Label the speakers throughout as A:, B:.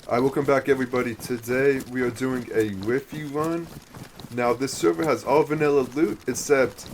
A: Welcome back everybody. Today we are doing a Rify run. Now this server has all vanilla loot except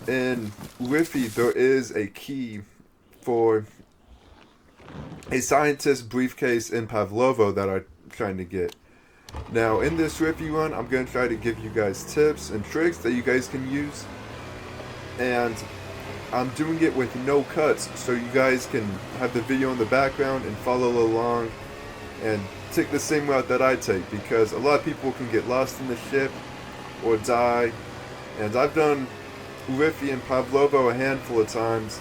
A: in Rify there is a key for a scientist briefcase in Pavlovo that I'm trying to get. Now in this Rify run I'm going to try to give you guys tips and tricks that you guys can use, and I'm doing it with no cuts so you guys can have the video in the background and follow along and take the same route that I take, because a lot of people can get lost in the ship or die, and I've done Rify and Pavlovo a handful of times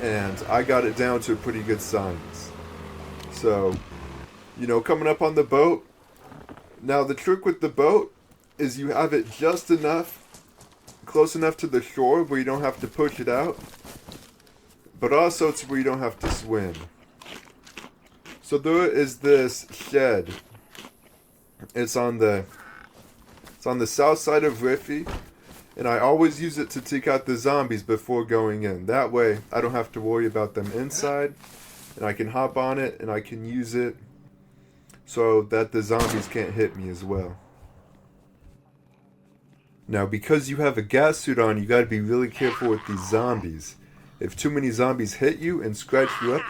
A: and I got it down to a pretty good science. So, coming up on the boat, now the trick with the boat is you have it just enough, close enough to the shore where you don't have to push it out, but also to where you don't have to swim. So there is this shed. It's on the south side of Rify, and I always use it to take out the zombies before going in. That way I don't have to worry about them inside, and I can hop on it and I can use it so that the zombies can't hit me as well. Now because you have a gas suit on, you gotta be really careful with these zombies. If too many zombies hit you and scratch you up,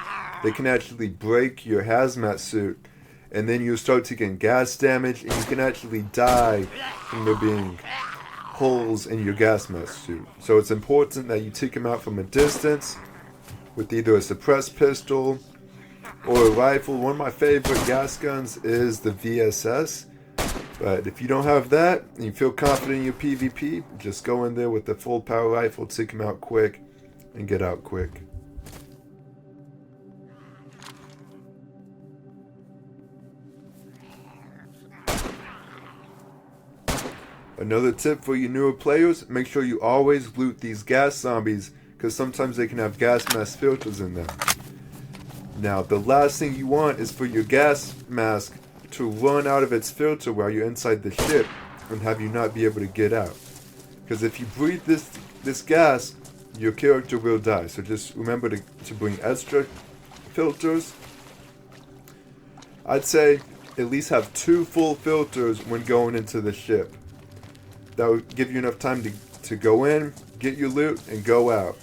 A: they can actually break your hazmat suit, and then you'll start taking gas damage, and you can actually die from there being holes in your gas mask suit. So it's important that you take them out from a distance with either a suppressed pistol or a rifle. One of my favorite gas guns is the VSS, but if you don't have that and you feel confident in your PvP, just go in there with the full power rifle, take them out quick, and get out quick. Another tip for you newer players, make sure you always loot these gas zombies, because sometimes they can have gas mask filters in them. Now the last thing you want is for your gas mask to run out of its filter while you're inside the ship and have you not be able to get out. Because if you breathe this gas, your character will die. So just remember to bring extra filters. I'd say at least have 2 full filters when going into the ship. That will give you enough time to go in, get your loot, and go out.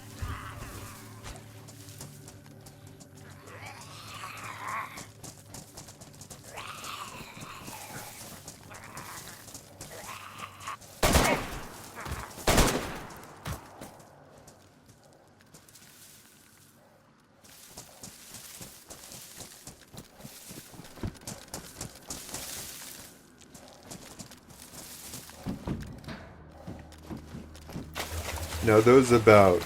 A: Now there's about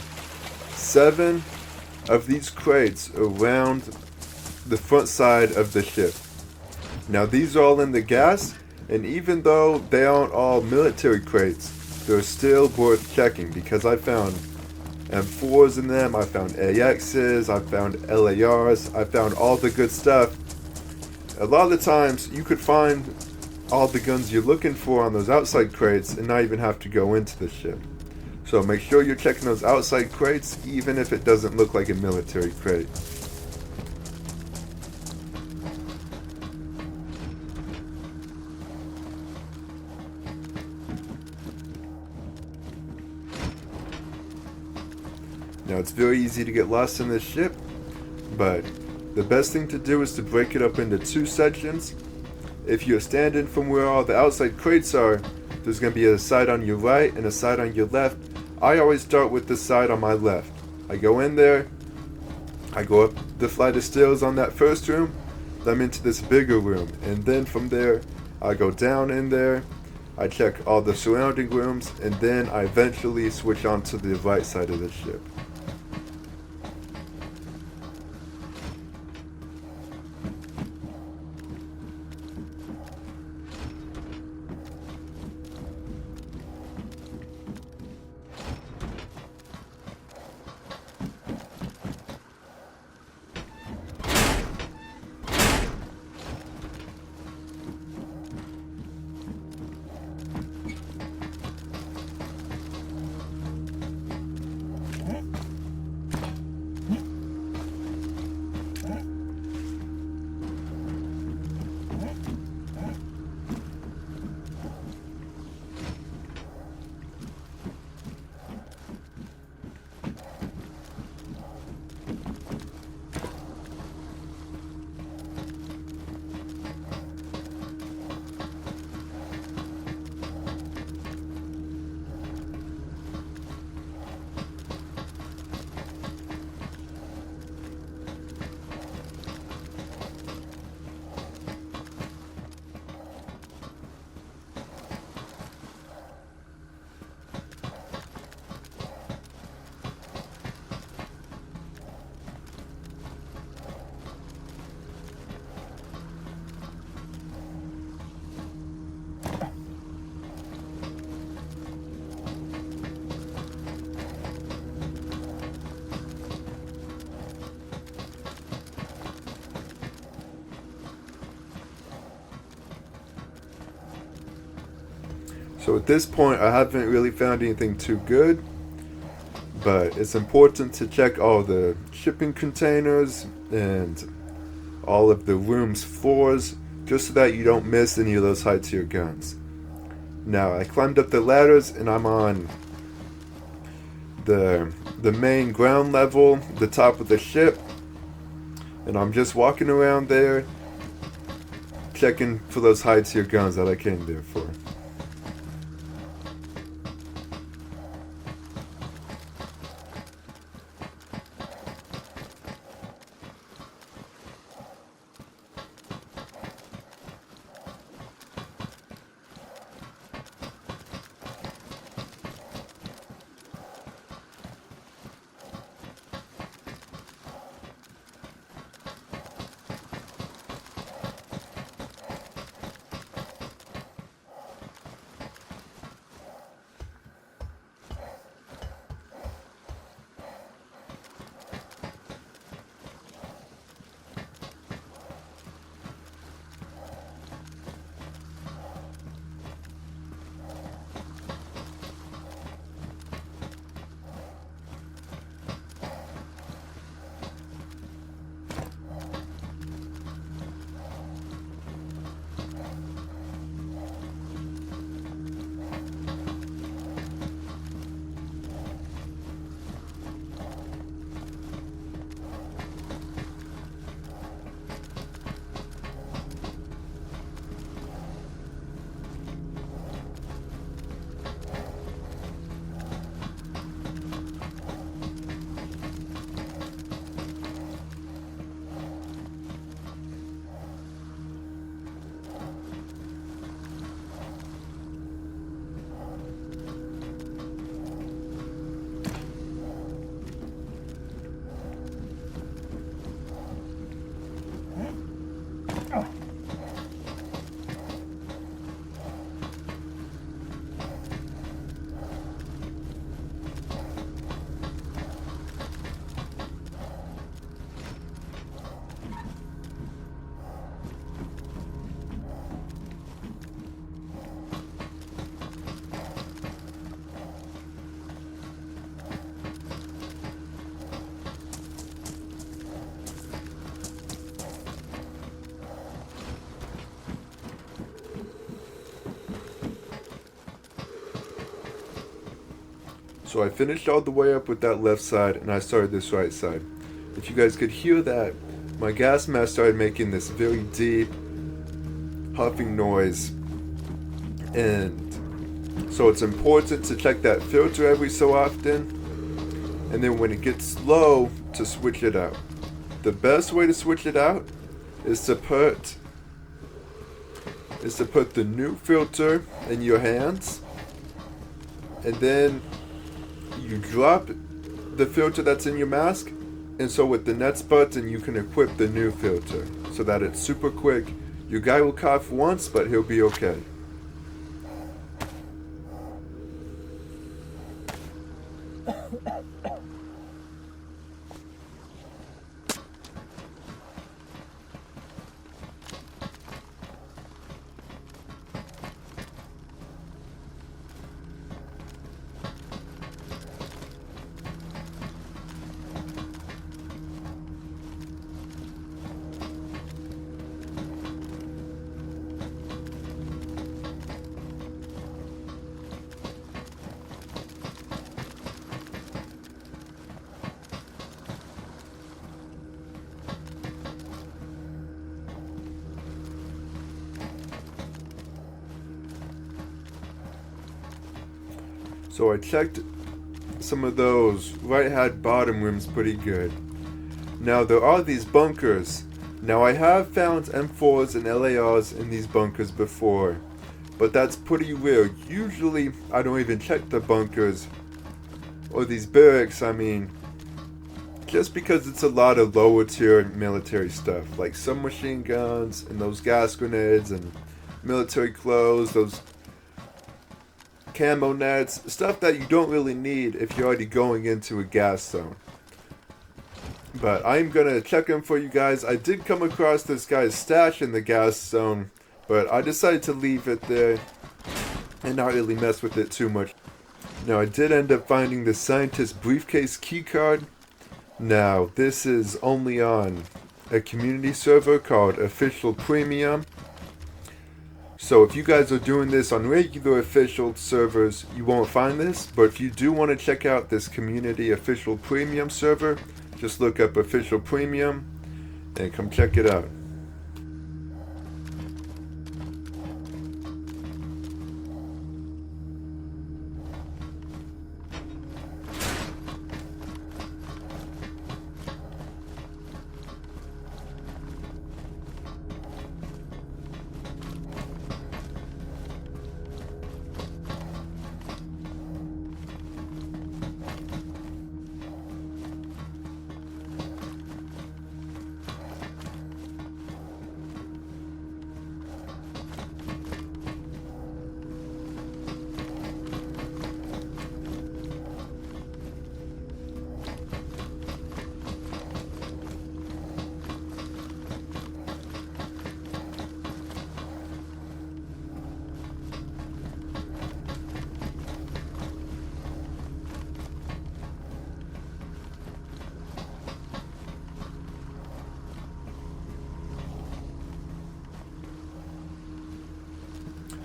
A: 7 of these crates around the front side of the ship. Now these are all in the gas, and even though they aren't all military crates, they're still worth checking, because I found M4s in them, I found AXs, I found LARs, I found all the good stuff. A lot of the times you could find all the guns you're looking for on those outside crates and not even have to go into the ship. So make sure you're checking those outside crates, even if it doesn't look like a military crate. Now it's very easy to get lost in this ship, but the best thing to do is to break it up into 2 sections. If you're standing from where all the outside crates are, there's going to be a side on your right and a side on your left. I always start with the side on my left. I go in there, I go up the flight of stairs on that first room, then I'm into this bigger room, and then from there I go down in there, I check all the surrounding rooms, and then I eventually switch on to the right side of the ship. So at this point, I haven't really found anything too good, but it's important to check all the shipping containers and all of the room's floors, just so that you don't miss any of those high tier guns. Now, I climbed up the ladders and I'm on the main ground level, the top of the ship, and I'm just walking around there checking for those high tier guns that I came there for. So I finished all the way up with that left side and I started this right side. If you guys could hear that, my gas mask started making this very deep huffing noise. And so it's important to check that filter every so often. And then when it gets low, to switch it out. The best way to switch it out is to put the new filter in your hands, and then you drop the filter that's in your mask, and so with the next button you can equip the new filter so that it's super quick. Your guy will cough once, but he'll be okay. So I checked some of those right-hand bottom rooms pretty good. Now there are these bunkers. Now I have found M4s and LARs in these bunkers before, but that's pretty rare. Usually I don't even check the bunkers or these barracks, just because it's a lot of lower tier military stuff, like submachine guns and those gas grenades and military clothes, those camo nets, stuff that you don't really need if you're already going into a gas zone. But I'm gonna check them for you guys. I did come across this guy's stash in the gas zone, but I decided to leave it there and not really mess with it too much. Now I did end up finding the scientist briefcase keycard. Now this is only on a community server called Official Premium. So if you guys are doing this on regular official servers, you won't find this. But if you do want to check out this community official premium server, just look up Official Premium and come check it out.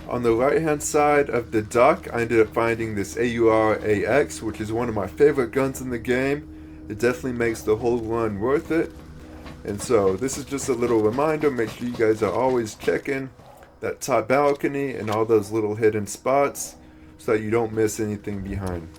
A: On the right hand side of the dock, I ended up finding this AUR-AX, which is one of my favorite guns in the game. It definitely makes the whole run worth it. And so this is just a little reminder, make sure you guys are always checking that top balcony and all those little hidden spots so that you don't miss anything behind.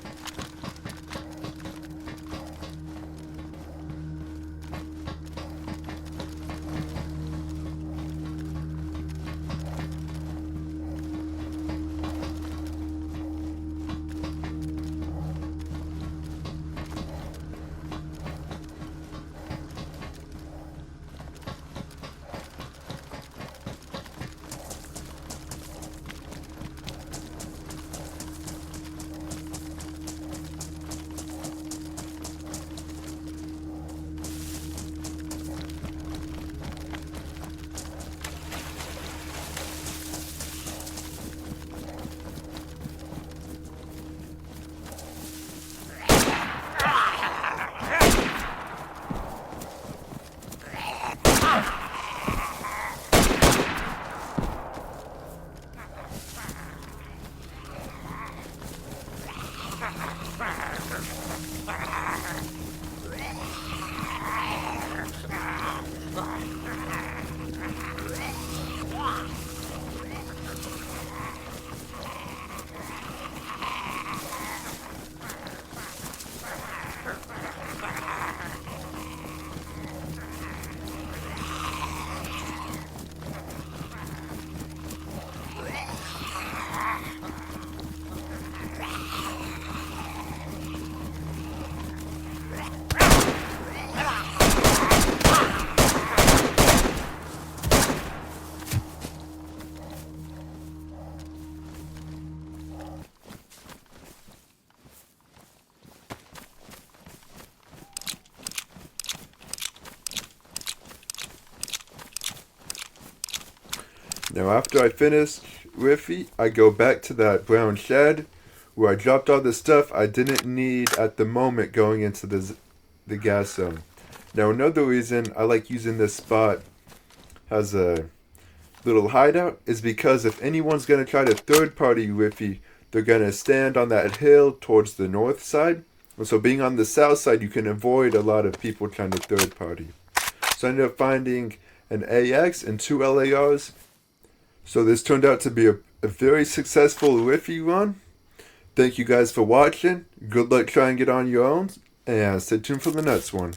A: Now after I finish Rify, I go back to that brown shed where I dropped all the stuff I didn't need at the moment going into the gas zone. Now another reason I like using this spot as a little hideout is because if anyone's going to try to third party Rify, they're going to stand on that hill towards the north side. And so being on the south side, you can avoid a lot of people trying to third party. So I ended up finding an AX and 2 LARs. So this turned out to be a very successful Rify run. Thank you guys for watching. Good luck trying it on your own, and stay tuned for the next one.